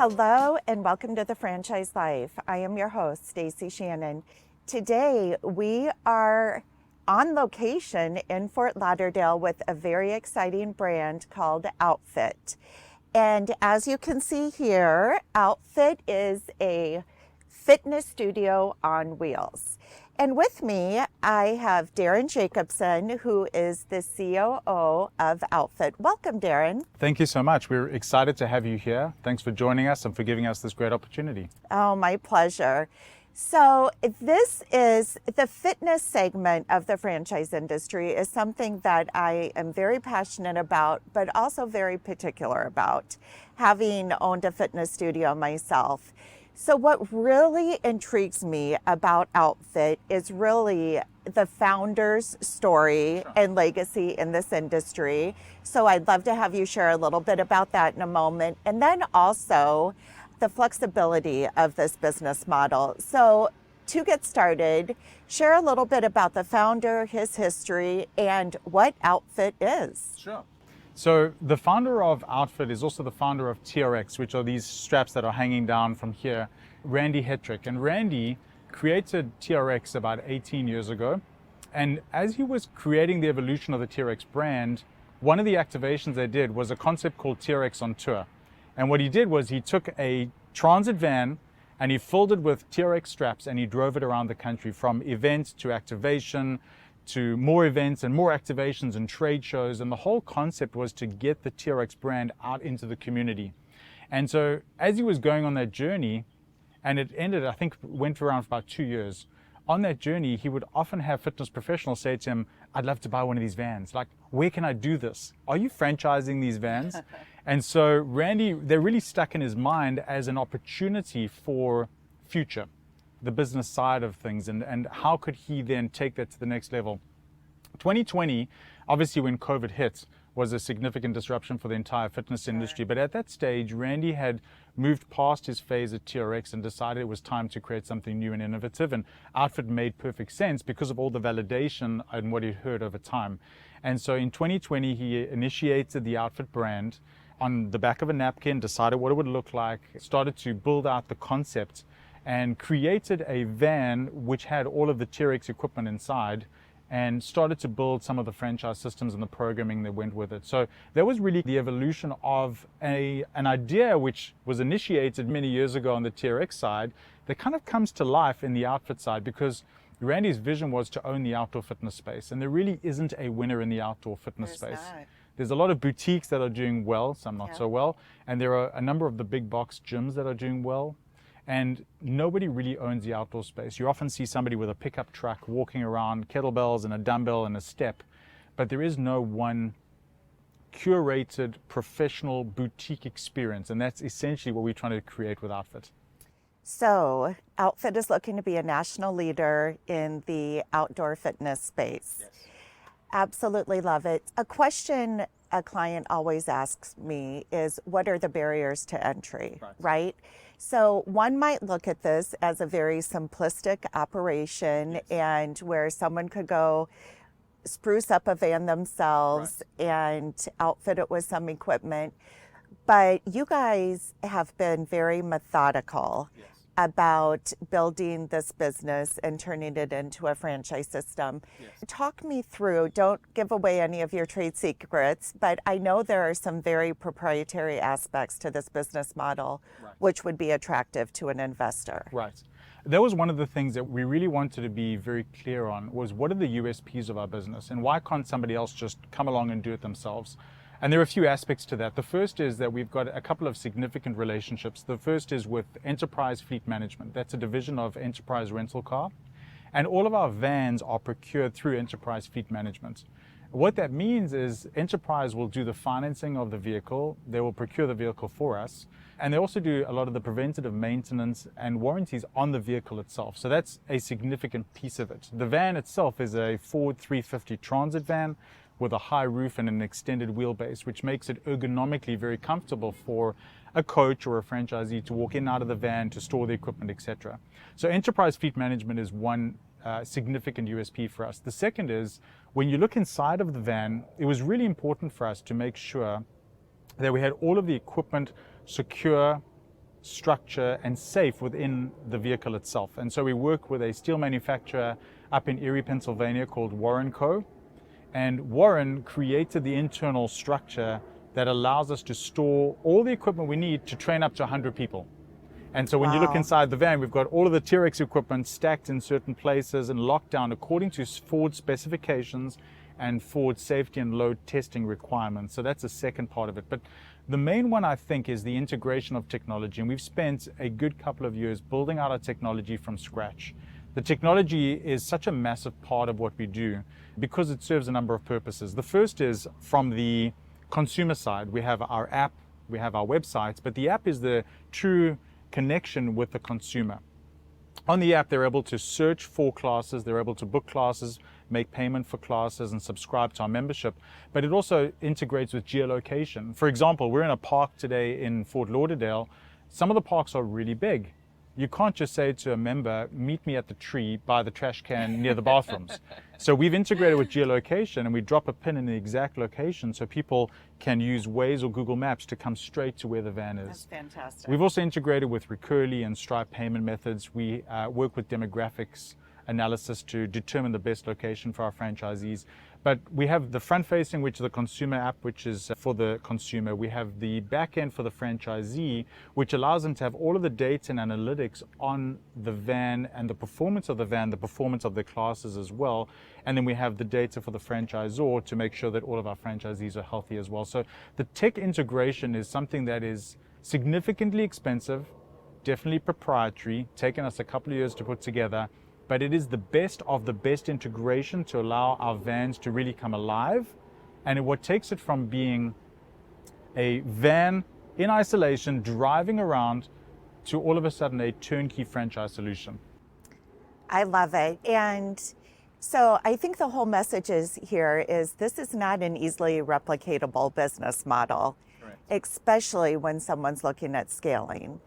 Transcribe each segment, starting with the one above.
Hello and welcome to the Franchise Life. I am your host, Stacie Shannon. Today we are on location in Fort Lauderdale with a very exciting brand called OutFit. And as you can see here, OutFit is a fitness studio on wheels. And with me, I have Darren Jacobson, who is the COO of OutFit. Welcome, Darren. Thank you so much. We're excited to have you here. Thanks for joining us and for giving us this great opportunity. Oh, my pleasure. So this is the fitness segment of the franchise industry is something that I am very passionate about, but also very particular about, having owned a fitness studio myself. So what really intrigues me about OutFit is really the founder's story and legacy in this industry. So I'd love to have you share a little bit about that in a moment. And then also the flexibility of this business model. So to get started, share a little bit about the founder, his history, and what OutFit is. Sure. So the founder of OutFit is also the founder of TRX, which are these straps that are hanging down from here, Randy Hetrick. And Randy created TRX about 18 years ago. And as he was creating the evolution of the TRX brand, one of the activations they did was a concept called TRX on Tour. And what he did was he took a transit van and he filled it with TRX straps and he drove it around the country from event to activation, to more events and more activations and trade shows. And the whole concept was to get the TRX brand out into the community. And so as he was going on that journey, and it ended, I think, went around for about 2 years, on that journey, he would often have fitness professionals say to him, I'd love to buy one of these vans. Like, where can I do this? Are you franchising these vans? And so Randy, they're really stuck in his mind as an opportunity for future, the business side of things, and how could he then take that to the next level. 2020, obviously when COVID hit, was a significant disruption for the entire fitness industry. But at that stage, Randy had moved past his phase at TRX and decided it was time to create something new and innovative. And OutFit made perfect sense because of all the validation and what he'd heard over time. And so in 2020, he initiated the OutFit brand on the back of a napkin, decided what it would look like, started to build out the concept, and created a van which had all of the TRX equipment inside, and started to build some of the franchise systems and the programming that went with it. So that was really the evolution of an idea which was initiated many years ago on the TRX side that kind of comes to life in the OutFit side, because Randy's vision was to own the outdoor fitness space, and there really isn't a winner in the outdoor fitness space. There's a lot of boutiques that are doing well, some not so well, and there are a number of the big box gyms that are doing well. And nobody really owns the outdoor space. You often see somebody with a pickup truck walking around, kettlebells and a dumbbell and a step, but there is no one curated professional boutique experience. And that's essentially what we're trying to create with OutFit. So OutFit is looking to be a national leader in the outdoor fitness space. Yes. Absolutely love it. A question a client always asks me is, what are the barriers to entry, right? So one might look at this as a very simplistic operation, and where someone could go spruce up a van themselves and outfit it with some equipment. But you guys have been very methodical about building this business and turning it into a franchise system. Talk me through, don't give away any of your trade secrets, but I know there are some very proprietary aspects to this business model, which would be attractive to an investor. Right. That was one of the things that we really wanted to be very clear on, was what are the USPs of our business and why can't somebody else just come along and do it themselves? And there are a few aspects to that. The first is that we've got a couple of significant relationships. The first is with Enterprise Fleet Management. That's a division of Enterprise Rental Car. And all of our vans are procured through Enterprise Fleet Management. What that means is Enterprise will do the financing of the vehicle. They will procure the vehicle for us. And they also do a lot of the preventative maintenance and warranties on the vehicle itself. So that's a significant piece of it. The van itself is a Ford 350 transit van with a high roof and an extended wheelbase, which makes it ergonomically very comfortable for a coach or a franchisee to walk in and out of the van, to store the equipment, etc. So Enterprise Fleet Management is one significant USP for us. The second is, when you look inside of the van, it was really important for us to make sure that we had all of the equipment secure, structure, and safe within the vehicle itself. And so we work with a steel manufacturer up in Erie, Pennsylvania called Warren Co. And Warren created the internal structure that allows us to store all the equipment we need to train up to 100 people. And so when you look Wow. inside the van, we've got all of the T-Rex equipment stacked in certain places and locked down according to Ford specifications and Ford safety and load testing requirements. So that's the second part of it. But the main one, I think, is the integration of technology. And we've spent a good couple of years building out our technology from scratch. The technology is such a massive part of what we do because it serves a number of purposes. The first is from the consumer side. We have our app, we have our websites, but the app is the true connection with the consumer. On the app, they're able to search for classes, they're able to book classes, make payment for classes, and subscribe to our membership. But it also integrates with geolocation. For example, we're in a park today in Fort Lauderdale. Some of the parks are really big. You can't just say to a member, meet me at the tree by the trash can near the bathrooms. So we've integrated with geolocation, and we drop a pin in the exact location so people can use Waze or Google Maps to come straight to where the van is. That's fantastic. We've also integrated with Recurly and Stripe payment methods. We work with demographics analysis to determine the best location for our franchisees. But we have the front-facing, which is the consumer app, which is for the consumer. We have the back end for the franchisee, which allows them to have all of the data and analytics on the van and the performance of the van, the performance of their classes as well. And then we have the data for the franchisor to make sure that all of our franchisees are healthy as well. So the tech integration is something that is significantly expensive, definitely proprietary, taken us a couple of years to put together. But it is the best of the best integration to allow our vans to really come alive. And what takes it from being a van in isolation, driving around, to all of a sudden a turnkey franchise solution. I love it. And so I think the whole message here is this is not an easily replicatable business model, especially when someone's looking at scaling.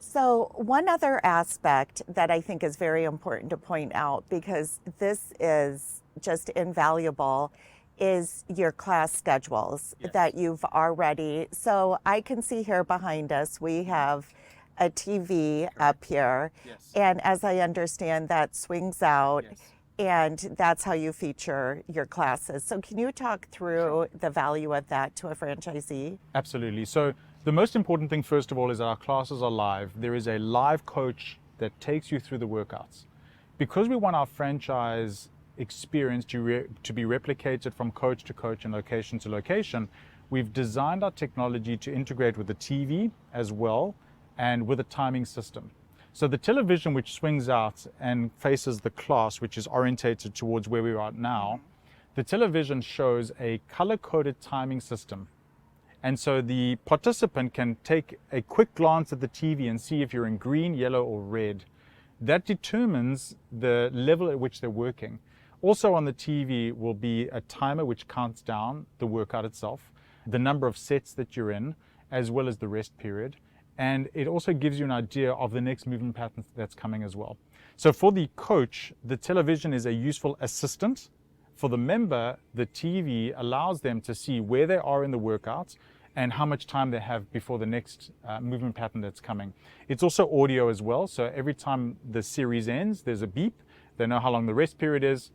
So one other aspect that I think is very important to point out, because this is just invaluable, is your class schedules that you've already. So I can see here behind us, we have a TV up here. And as I understand, that swings out. And that's how you feature your classes. So can you talk through the value of that to a franchisee? Absolutely. So the most important thing, first of all, is that our classes are live. There is a live coach that takes you through the workouts. Because we want our franchise experience to be replicated from coach to coach and location to location, we've designed our technology to integrate with the TV as well and with a timing system. So the television, which swings out and faces the class, which is orientated towards where we are now, the television shows a color-coded timing system. And so the participant can take a quick glance at the TV and see if you're in green, yellow, or red. That determines the level at which they're working. Also on the TV will be a timer which counts down the workout itself, the number of sets that you're in, as well as the rest period. And it also gives you an idea of the next movement pattern that's coming as well. So for the coach, the television is a useful assistant. For the member, the TV allows them to see where they are in the workouts and how much time they have before the next movement pattern that's coming. It's also audio as well. So every time the series ends, there's a beep. They know how long the rest period is,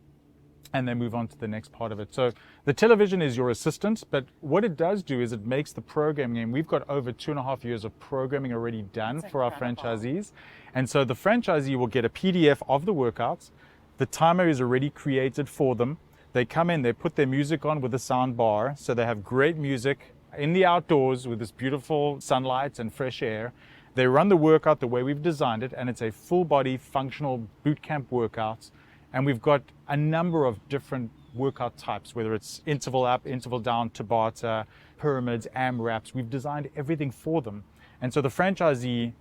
and they move on to the next part of it. So the television is your assistant, but what it does do is it makes the programming, and we've got over 2.5 years of programming already done for our franchisees. And so the franchisee will get a PDF of the workouts. The timer is already created for them. They come in, they put their music on with a sound bar, so they have great music in the outdoors with this beautiful sunlight and fresh air. They run the workout the way we've designed it, and it's a full body functional boot camp workout. And we've got a number of different workout types, whether it's interval up, interval down, Tabata, pyramids, AMRAPs. We've designed everything for them. And so the franchisee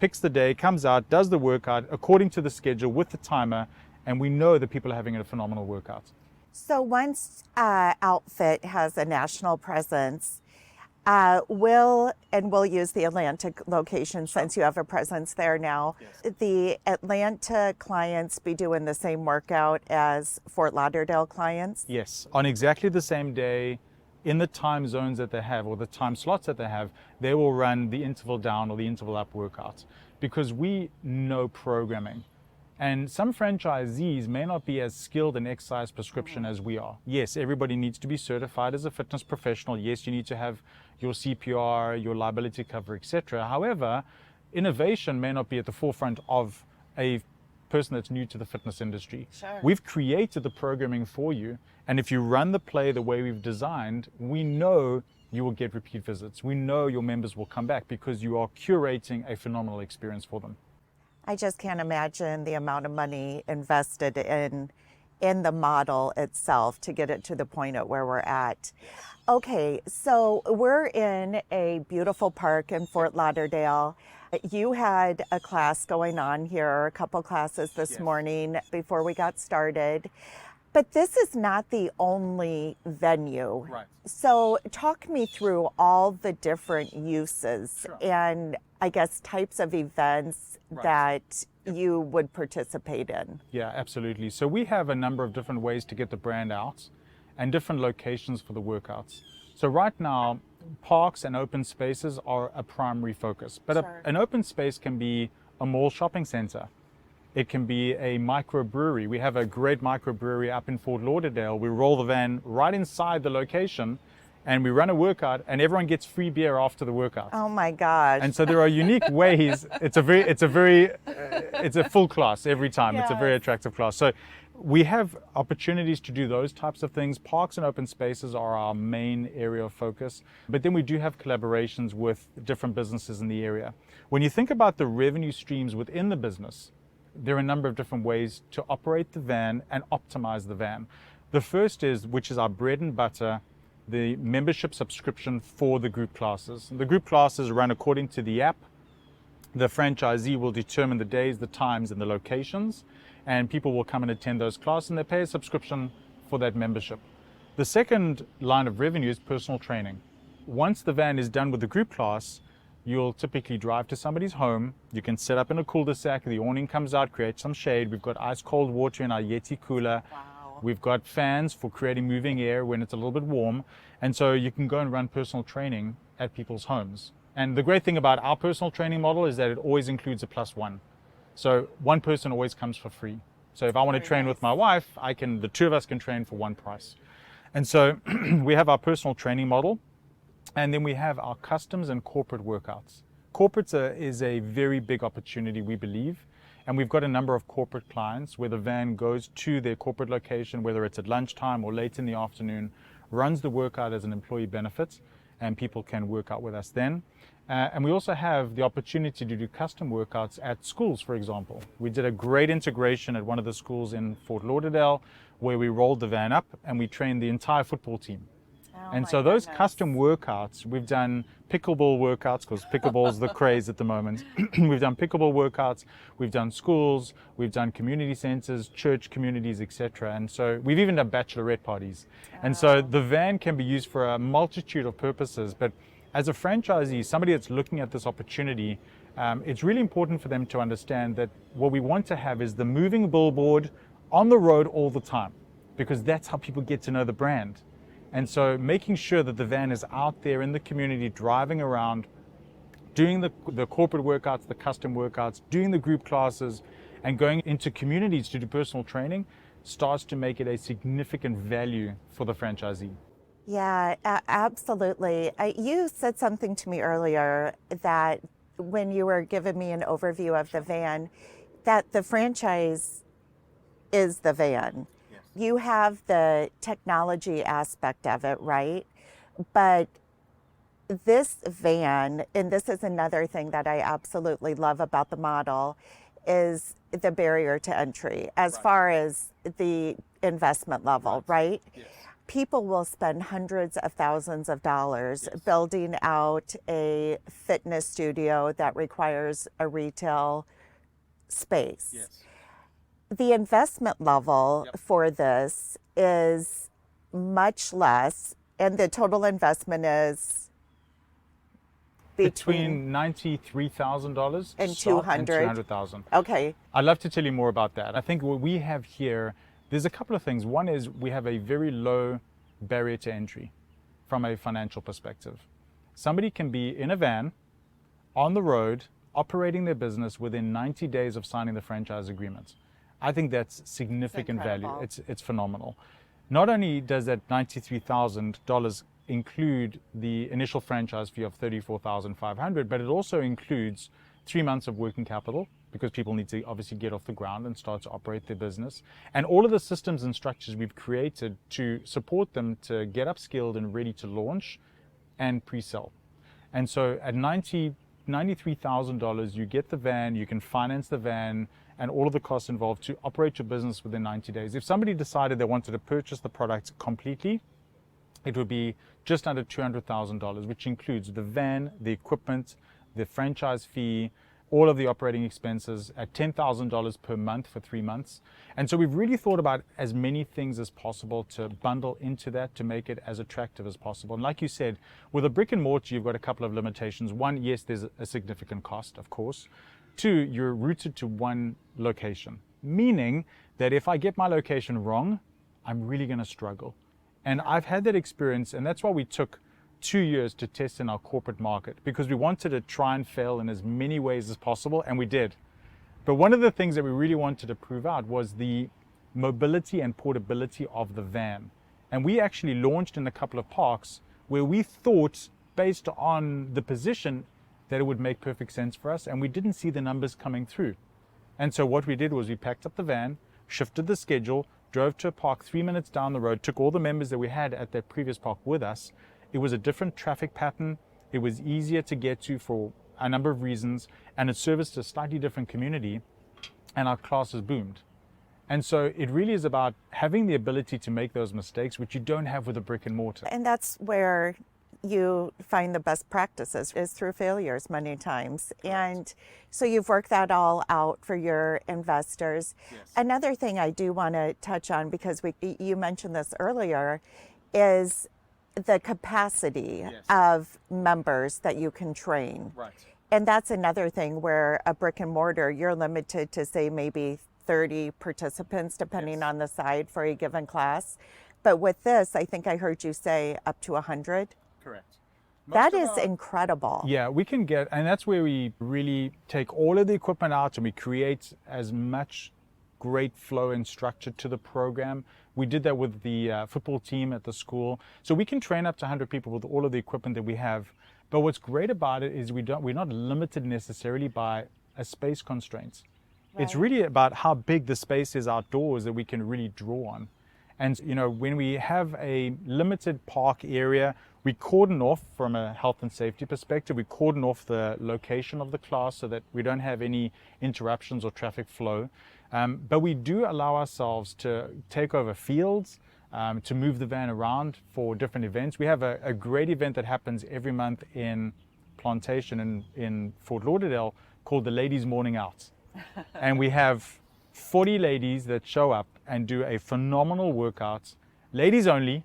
picks the day, comes out, does the workout according to the schedule with the timer, and we know that people are having a phenomenal workout. So once OutFit has a national presence, we'll use the Atlanta location since you have a presence there now. Yes. The Atlanta clients be doing the same workout as Fort Lauderdale clients? Yes, on exactly the same day, in the time zones that they have or the time slots that they have, they will run the interval down or the interval up workouts because we know programming. And some franchisees may not be as skilled in exercise prescription as we are. Yes, everybody needs to be certified as a fitness professional. Yes, you need to have your CPR, your liability cover, etc. However, innovation may not be at the forefront of a person that's new to the fitness industry. Sure. We've created the programming for you, and if you run the play the way we've designed, we know you will get repeat visits. We know your members will come back because you are curating a phenomenal experience for them. I just can't imagine the amount of money invested in the model itself to get it to the point at where we're at. Okay, so we're in a beautiful park in Fort Lauderdale. You had a class going on here, a couple classes this morning before we got started. But this is not the only venue. Right. So talk me through all the different uses and I guess types of events that you would participate in. Yeah, absolutely. So we have a number of different ways to get the brand out and different locations for the workouts. So right now, parks and open spaces are a primary focus. But an open space can be a mall shopping center. It can be a microbrewery. We have a great microbrewery up in Fort Lauderdale. We roll the van right inside the location and we run a workout and everyone gets free beer after the workout. Oh my gosh. And so there are unique ways. It's a full class every time. Yes. It's a very attractive class. So we have opportunities to do those types of things. Parks and open spaces are our main area of focus. But then we do have collaborations with different businesses in the area. When you think about the revenue streams within the business, there are a number of different ways to operate the van and optimize the van. The first is, which is our bread and butter, the membership subscription for the group classes. The group classes run according to the app. The franchisee will determine the days, the times, and the locations, and people will come and attend those classes, and they pay a subscription for that membership. The second line of revenue is personal training. Once the van is done with the group class, you'll typically drive to somebody's home. You can set up in a cul-de-sac. The awning comes out, create some shade. We've got ice cold water in our Yeti cooler. Wow. We've got fans for creating moving air when it's a little bit warm. And so you can go and run personal training at people's homes. And the great thing about our personal training model is that it always includes a +1. So one person always comes for free. So if I want to train with my wife, the two of us can train for one price. And so we have our personal training model. And then we have our customs and corporate workouts. Corporates is a very big opportunity, we believe. And we've got a number of corporate clients where the van goes to their corporate location, whether it's at lunchtime or late in the afternoon, runs the workout as an employee benefit, and people can work out with us then. And we also have the opportunity to do custom workouts at schools, for example. We did a great integration at one of the schools in Fort Lauderdale where we rolled the van up and we trained the entire football team. And so those custom workouts, we've done pickleball workouts because pickleball's the craze at the moment. We've done pickleball workouts, we've done schools, we've done community centers, church communities, etc. And so we've even done bachelorette parties. And so the van can be used for a multitude of purposes. But as a franchisee, somebody that's looking at this opportunity, it's really important for them to understand that what we want to have is the moving billboard on the road all the time, because that's how people get to know the brand. And so making sure that the van is out there in the community, driving around, doing the corporate workouts, the custom workouts, doing the group classes, and going into communities to do personal training starts to make it a significant value for the franchisee. Yeah, absolutely. You said something to me earlier that when you were giving me an overview of the van, that the franchise is the van. You have the technology aspect of it, right? But this van, and this is another thing that I absolutely love about the model, is the barrier to entry as far as the investment level, right? Yes. People will spend hundreds of thousands of dollars building out a fitness studio that requires a retail space. Yes. The investment level for this is much less, and the total investment is between $93,000 and $200,000. Okay. I'd love to tell you more about that. I think what we have here, there's a couple of things. One is we have a very low barrier to entry. from a financial perspective. Somebody can be in a van, on the road, operating their business within 90 days of signing the franchise agreement. I think that's significant value. It's phenomenal. Not only does that $93,000 include the initial franchise fee of $34,500, but it also includes 3 months of working capital, because people need to obviously get off the ground and start to operate their business. And all of the systems and structures we've created to support them to get upskilled and ready to launch and pre-sell. And so at $93,000, you get the van, you can finance the van, and all of the costs involved to operate your business within 90 days. If somebody decided they wanted to purchase the product completely, it would be just under $200,000, which includes the van, the equipment, the franchise fee, all of the operating expenses at $10,000 per month for 3 months. And so we've really thought about as many things as possible to bundle into that to make it as attractive as possible. And like you said, with a brick and mortar, you've got a couple of limitations. One, yes, there's a significant cost, of course. Two, you're rooted to one location, meaning that if I get my location wrong, I'm really going to struggle. And I've had that experience, and that's why we took 2 years to test in our corporate market, because we wanted to try and fail in as many ways as possible, and we did. But one of the things that we really wanted to prove out was the mobility and portability of the van. And we actually launched in a couple of parks where we thought, based on the position, that it would make perfect sense for us, and we didn't see the numbers coming through. And so what we did was we packed up the van, shifted the schedule, drove to a park 3 minutes down the road, took all the members that we had at that previous park with us. It was a different traffic pattern. It was easier to get to for a number of reasons, and it serviced a slightly different community, and our classes boomed. And so it really is about having the ability to make those mistakes, which you don't have with a brick and mortar. And that's where you find the best practices, is through failures many times. And so you've worked that all out for your investors. Yes. Another thing I do want to touch on, because you mentioned this earlier, is the capacity of members that you can train. Right. And that's another thing where a brick and mortar, you're limited to, say, maybe 30 participants, depending on the side for a given class. But with this, I think I heard you say up to 100. Correct. That is incredible. Yeah, we can get, and that's where we really take all of the equipment out and we create as much great flow and structure to the program. We did that with the football team at the school. So we can train up to 100 people with all of the equipment that we have. But what's great about it is we're not limited necessarily by a space constraint. Right. It's really about how big the space is outdoors that we can really draw on. And when we have a limited park area, we cordon off from a health and safety perspective. We cordon off the location of the class so that we don't have any interruptions or traffic flow. But we do allow ourselves to take over fields, to move the van around for different events. We have a great event that happens every month in Plantation in Fort Lauderdale called the Ladies Morning Out. And we have 40 ladies that show up and do a phenomenal workout, ladies only,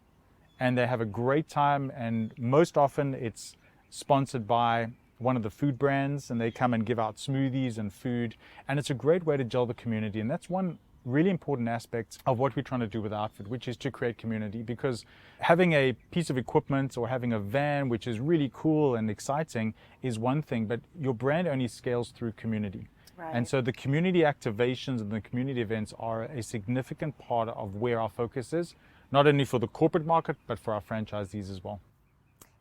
and they have a great time. And most often it's sponsored by one of the food brands, and they come and give out smoothies and food. And it's a great way to gel the community. And that's one really important aspect of what we're trying to do with OutFit, which is to create community, because having a piece of equipment or having a van, which is really cool and exciting, is one thing, but your brand only scales through community. Right. And so the community activations and the community events are a significant part of where our focus is, not only for the corporate market, but for our franchisees as well.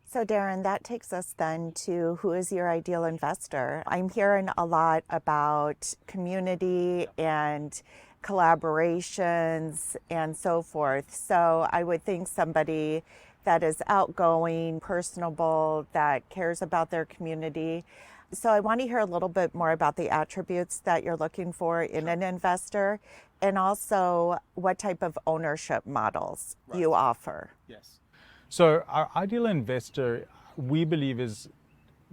So Darren, that takes us then to who is your ideal investor. I'm hearing a lot about community and collaborations and so forth. So I would think somebody that is outgoing, personable, that cares about their community. So I want to hear a little bit more about the attributes that you're looking for in an investor, and also what type of ownership models you offer. Yes. So our ideal investor, we believe, is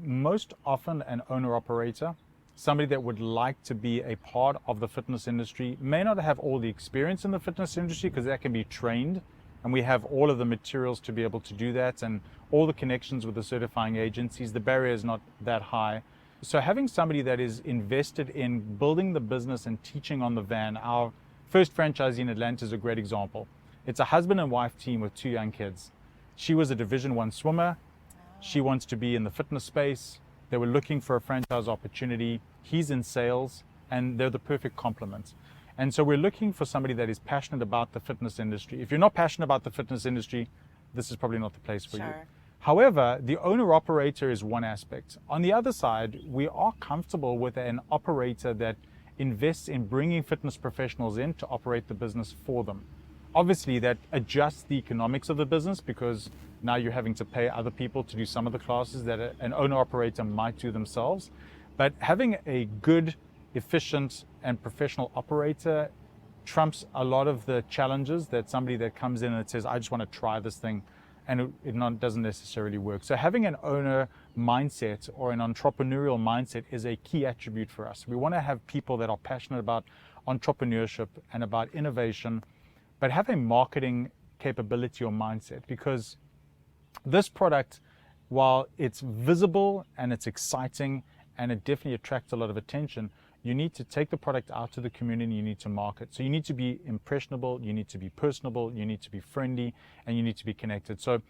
most often an owner-operator, somebody that would like to be a part of the fitness industry, may not have all the experience in the fitness industry because that can be trained, and we have all of the materials to be able to do that and all the connections with the certifying agencies. The barrier is not that high. So having somebody that is invested in building the business and teaching on the van. Our first franchisee in Atlanta is a great example. It's a husband and wife team with 2 young kids. She was a Division I swimmer. She wants to be in the fitness space. They were looking for a franchise opportunity. He's in sales, and they're the perfect complement. And so we're looking for somebody that is passionate about the fitness industry. If you're not passionate about the fitness industry, this is probably not the place for you. However, the owner-operator is one aspect. On the other side, we are comfortable with an operator that invests in bringing fitness professionals in to operate the business for them. Obviously, that adjusts the economics of the business because now you're having to pay other people to do some of the classes that an owner-operator might do themselves. But having a good, efficient, and professional operator trumps a lot of the challenges that somebody that comes in and says, I just want to try this thing, and it doesn't necessarily work. So having an owner mindset or an entrepreneurial mindset is a key attribute for us. We want to have people that are passionate about entrepreneurship and about innovation, but have a marketing capability or mindset, because this product, while it's visible and it's exciting and it definitely attracts a lot of attention, you need to take the product out to the community, you need to market. So you need to be impressionable, you need to be personable, you need to be friendly, and you need to be connected. So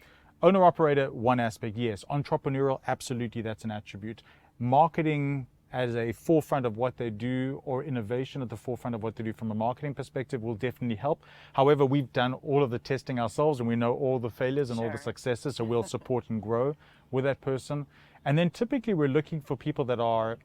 owner-operator, one aspect, yes. Entrepreneurial, absolutely, that's an attribute. Marketing as a forefront of what they do, or innovation at the forefront of what they do from a marketing perspective, will definitely help. However, we've done all of the testing ourselves and we know all the failures and all the successes, so we'll support and grow with that person. And then typically we're looking for people that are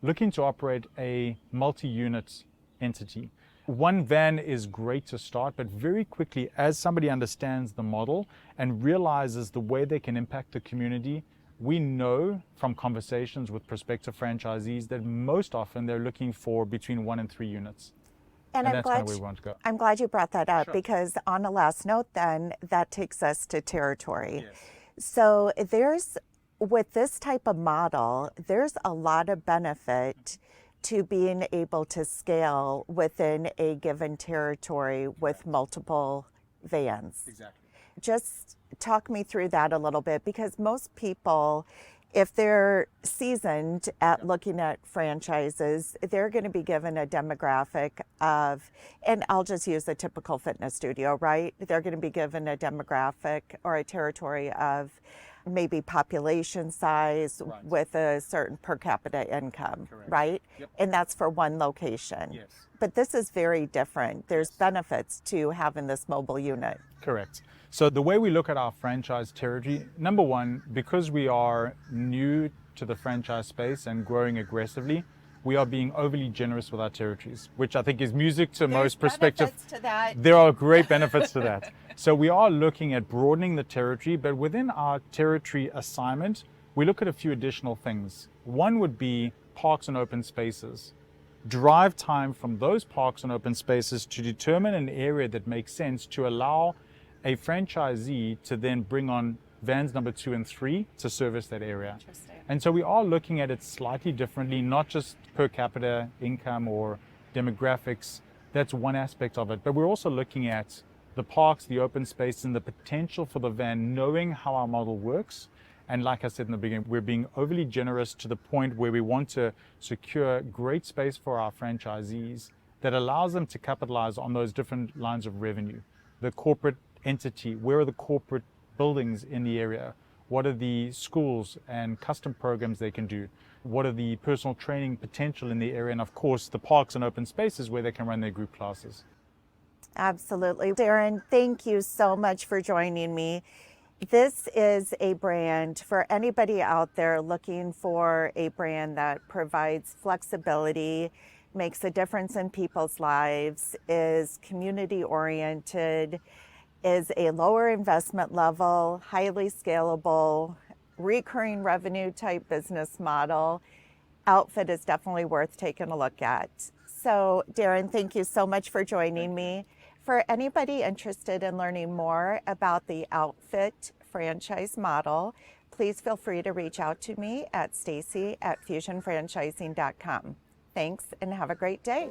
looking to operate a multi-unit entity. One van is great to start, but very quickly, as somebody understands the model and realizes the way they can impact the community, we know from conversations with prospective franchisees that most often they're looking for between 1 and 3 units. And that's kind of where we want to go. I'm glad you brought that up, because on a last note then, that takes us to territory. So with this type of model, there's a lot of benefit to being able to scale within a given territory with multiple vans. Exactly. Just talk me through that a little bit, because most people, if they're seasoned at looking at franchises, they're going to be given a demographic of, and I'll just use a typical fitness studio, right? They're going to be given a demographic or a territory of maybe population size with a certain per capita income, right? And that's for one location. But this is very different. There's benefits to having this mobile unit. Correct. So the way we look at our franchise territory, number one, because we are new to the franchise space and growing aggressively, we are being overly generous with our territories, which I think is music to most prospective. There are great benefits to that. So we are looking at broadening the territory, but within our territory assignment, we look at a few additional things. One would be parks and open spaces. Drive time from those parks and open spaces to determine an area that makes sense to allow a franchisee to then bring on vans number 2 and 3 to service that area. And so we are looking at it slightly differently, not just per capita income or demographics. That's one aspect of it. But we're also looking at the parks, the open space, and the potential for the van, knowing how our model works. And like I said in the beginning, we're being overly generous to the point where we want to secure great space for our franchisees that allows them to capitalize on those different lines of revenue. The corporate entity, where are the corporate buildings in the area? What are the schools and custom programs they can do? What are the personal training potential in the area? And of course, the parks and open spaces where they can run their group classes. Absolutely. Darren, thank you so much for joining me. This is a brand for anybody out there looking for a brand that provides flexibility, makes a difference in people's lives, is community oriented, is a lower investment level, highly scalable, recurring revenue type business model. OutFit is definitely worth taking a look at. So Darren, thank you so much for joining me. For anybody interested in learning more about the OutFit franchise model, please feel free to reach out to me at Stacie@fusionfranchising.com. Thanks and have a great day.